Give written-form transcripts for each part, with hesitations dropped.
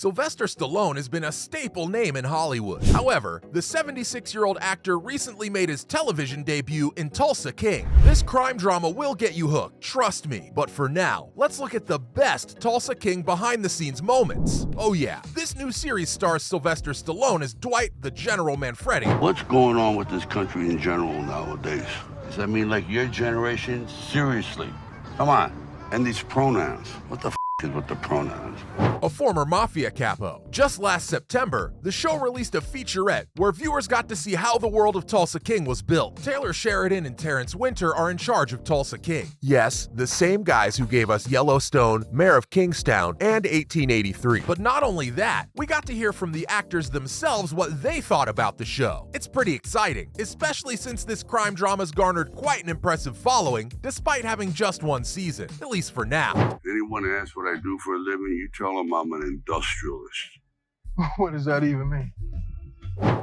Sylvester Stallone has been a staple name in Hollywood. However, the 76-year-old actor recently made his television debut in Tulsa King. This crime drama will get you hooked, trust me. But for now, let's look at the best Tulsa King behind-the-scenes moments. Oh yeah, this new series stars Sylvester Stallone as Dwight the General Manfredi. What's going on with this country in general nowadays? Does that mean like your generation? Seriously. Come on. And these pronouns. What the is with the pronouns? A former mafia capo. Just last September, the show released a featurette where viewers got to see how the world of Tulsa King was built. Taylor Sheridan and Terrence Winter are in charge of Tulsa King. Yes, the same guys who gave us Yellowstone, Mayor of Kingstown, and 1883. But not only that, we got to hear from the actors themselves what they thought about the show. It's pretty exciting, especially since this crime drama's garnered quite an impressive following, despite having just one season, at least for now. Anyone asks what I do for a living, you tell them I'm an industrialist. What does that even mean?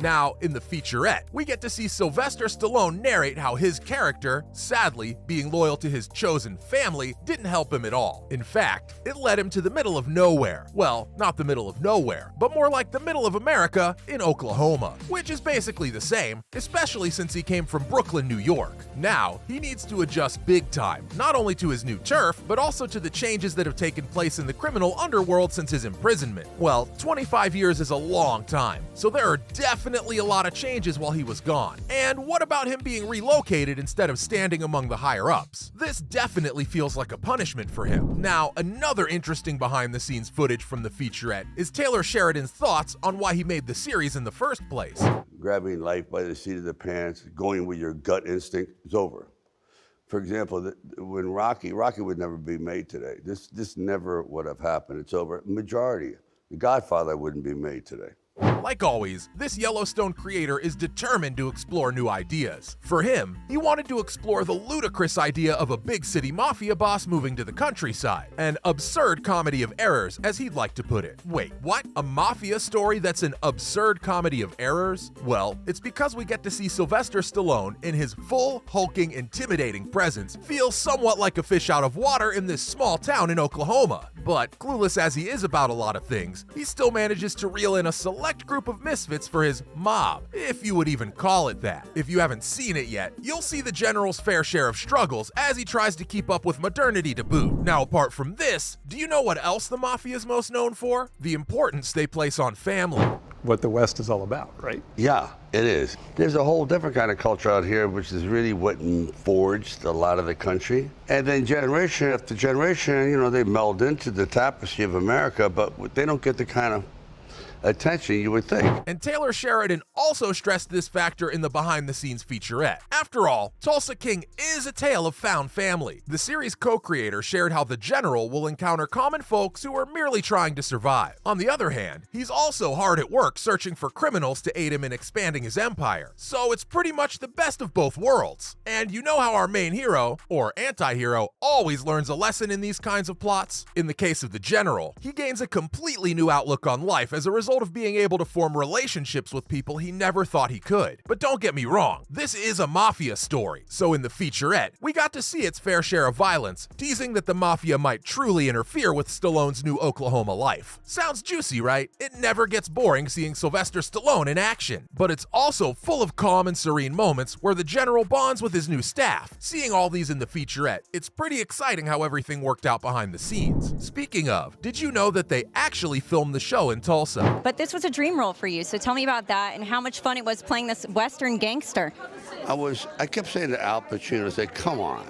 Now, in the featurette, we get to see Sylvester Stallone narrate how his character, sadly, being loyal to his chosen family, didn't help him at all. In fact, it led him to the middle of nowhere. Well, not the middle of nowhere, but more like the middle of America in Oklahoma, which is basically the same, especially since he came from Brooklyn, New York. Now, he needs to adjust big time, not only to his new turf, but also to the changes that have taken place in the criminal underworld since his imprisonment. Well, 25 years is a long time, so there are definitely a lot of changes while he was gone. And what about him being relocated instead of standing among the higher-ups? This definitely feels like a punishment for him. Now, another interesting behind-the-scenes footage from the featurette is Taylor Sheridan's thoughts on why he made the series in the first place. Grabbing life by the seat of the pants, going with your gut instinct, is over. For example, when Rocky would never be made today. This never would have happened. It's over. Majority. The Godfather wouldn't be made today. Like always, this Yellowstone creator is determined to explore new ideas. For him, he wanted to explore the ludicrous idea of a big city mafia boss moving to the countryside. An absurd comedy of errors, as he'd like to put it. Wait, what? A mafia story that's an absurd comedy of errors? Well, it's because we get to see Sylvester Stallone in his full, hulking, intimidating presence feel somewhat like a fish out of water in this small town in Oklahoma. But clueless as he is about a lot of things, he still manages to reel in a select group of misfits for his mob, if you would even call it that. If you haven't seen it yet, you'll see the General's fair share of struggles as he tries to keep up with modernity to boot. Now, apart from this, do you know what else the Mafia is most known for? The importance they place on family. What the West is all about, right? Yeah, it is. There's a whole different kind of culture out here, which is really what forged a lot of the country. And then generation after generation, they meld into the tapestry of America, but they don't get the kind of attention you would think. And Taylor Sheridan also stressed this factor in the behind-the-scenes featurette. After all, Tulsa King is a tale of found family. The series' co-creator shared how the General will encounter common folks who are merely trying to survive. On the other hand, he's also hard at work searching for criminals to aid him in expanding his empire. So it's pretty much the best of both worlds. And you know how our main hero, or anti-hero, always learns a lesson in these kinds of plots? In the case of the General, he gains a completely new outlook on life as a result of being able to form relationships with people he never thought he could. But don't get me wrong, this is a mafia story, so in the featurette, we got to see its fair share of violence, teasing that the mafia might truly interfere with Stallone's new Oklahoma life. Sounds juicy, right? It never gets boring seeing Sylvester Stallone in action, but it's also full of calm and serene moments where the General bonds with his new staff. Seeing all these in the featurette, it's pretty exciting how everything worked out behind the scenes. Speaking of, did you know that they actually filmed the show in Tulsa? But this was a dream role for you, so tell me about that and how much fun it was playing this Western gangster. I kept saying to Al Pacino, say, come on,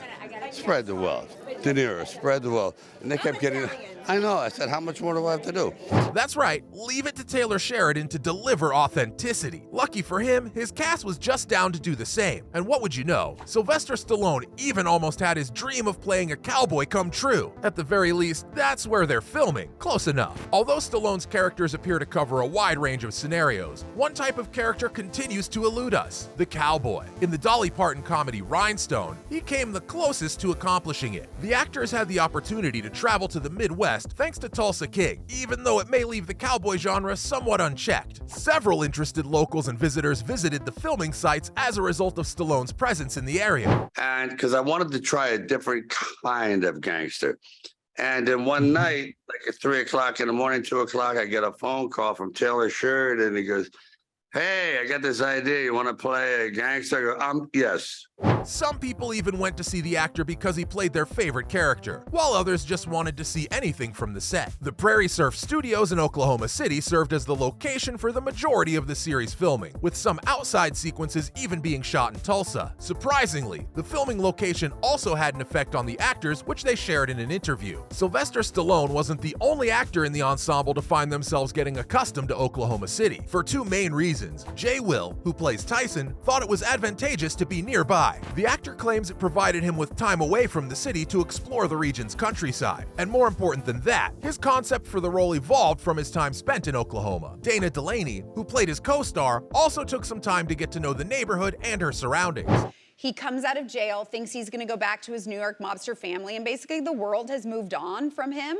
spread the wealth. De Niro, spread the wealth. And they kept getting, I know, I said, how much more do I have to do? That's right, leave it to Taylor Sheridan to deliver authenticity. Lucky for him, his cast was just down to do the same. And what would you know, Sylvester Stallone even almost had his dream of playing a cowboy come true. At the very least, that's where they're filming. Close enough. Although Stallone's characters appear to cover a wide range of scenarios, one type of character continues to elude us, the cowboy. In the Dolly Parton comedy Rhinestone, he came the closest to accomplishing it. The actors had the opportunity to travel to the Midwest thanks to Tulsa King, even though it may leave the cowboy genre somewhat unchecked. Several interested locals and visitors visited the filming sites as a result of Stallone's presence in the area. And because I wanted to try a different kind of gangster. And then one night, like at 3 o'clock in the morning, 2 o'clock, I get a phone call from Taylor Sheridan. He goes, "Hey, I got this idea. You want to play a gangster?" I go, yes. Some people even went to see the actor because he played their favorite character, while others just wanted to see anything from the set. The Prairie Surf Studios in Oklahoma City served as the location for the majority of the series' filming, with some outside sequences even being shot in Tulsa. Surprisingly, the filming location also had an effect on the actors, which they shared in an interview. Sylvester Stallone wasn't the only actor in the ensemble to find themselves getting accustomed to Oklahoma City, for two main reasons. Jay Will, who plays Tyson, thought it was advantageous to be nearby. The actor claims it provided him with time away from the city to explore the region's countryside. And more important than that, his concept for the role evolved from his time spent in Oklahoma. Dana Delaney, who played his co-star, also took some time to get to know the neighborhood and her surroundings. He comes out of jail, thinks he's going to go back to his New York mobster family, and basically the world has moved on from him.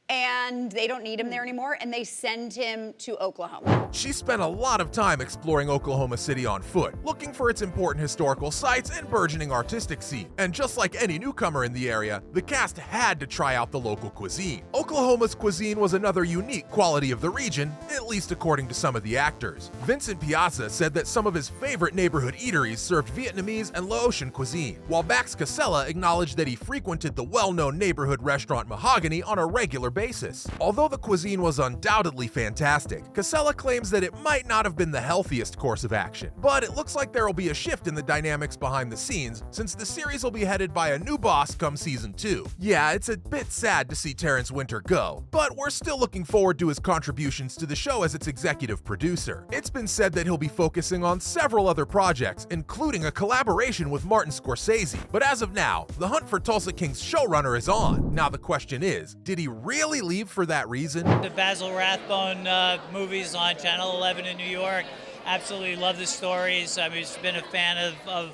And they don't need him there anymore, and they send him to Oklahoma. She spent a lot of time exploring Oklahoma City on foot, looking for its important historical sites and burgeoning artistic scene. And just like any newcomer in the area, the cast had to try out the local cuisine. Oklahoma's cuisine was another unique quality of the region, at least according to some of the actors. Vincent Piazza said that some of his favorite neighborhood eateries served Vietnamese and Laotian cuisine, while Max Casella acknowledged that he frequented the well-known neighborhood restaurant Mahogany on a regular basis. Although the cuisine was undoubtedly fantastic, Casella claims that it might not have been the healthiest course of action. But it looks like there will be a shift in the dynamics behind the scenes, since the series will be headed by a new boss come season 2. Yeah, it's a bit sad to see Terrence Winter go, but we're still looking forward to his contributions to the show as its executive producer. It's been said that he'll be focusing on several other projects, including a collaboration with Martin Scorsese. But as of now, the hunt for Tulsa King's showrunner is on. Now the question is, did he really leave for that reason? The Basil Rathbone movies on Channel 11 in New York. Absolutely love the stories. I've just been a fan of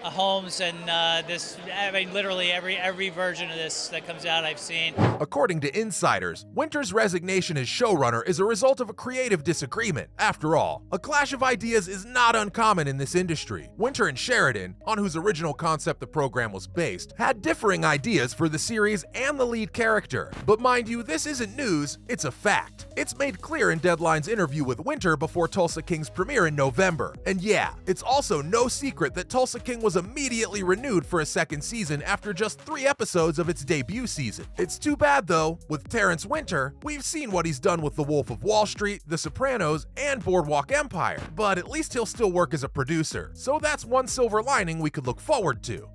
Holmes, and literally every version of this that comes out I've seen. According to insiders, Winter's resignation as showrunner is a result of a creative disagreement. After all, a clash of ideas is not uncommon in this industry. Winter and Sheridan, on whose original concept the program was based, had differing ideas for the series and the lead character. But mind you, this isn't news, it's a fact. It's made clear in Deadline's interview with Winter before Tulsa King's premiere in November. And yeah, it's also no secret that Tulsa King was immediately renewed for a second season after just 3 episodes of its debut season. It's too bad though, with Terrence Winter, we've seen what he's done with The Wolf of Wall Street, The Sopranos, and Boardwalk Empire, but at least he'll still work as a producer, so that's one silver lining we could look forward to.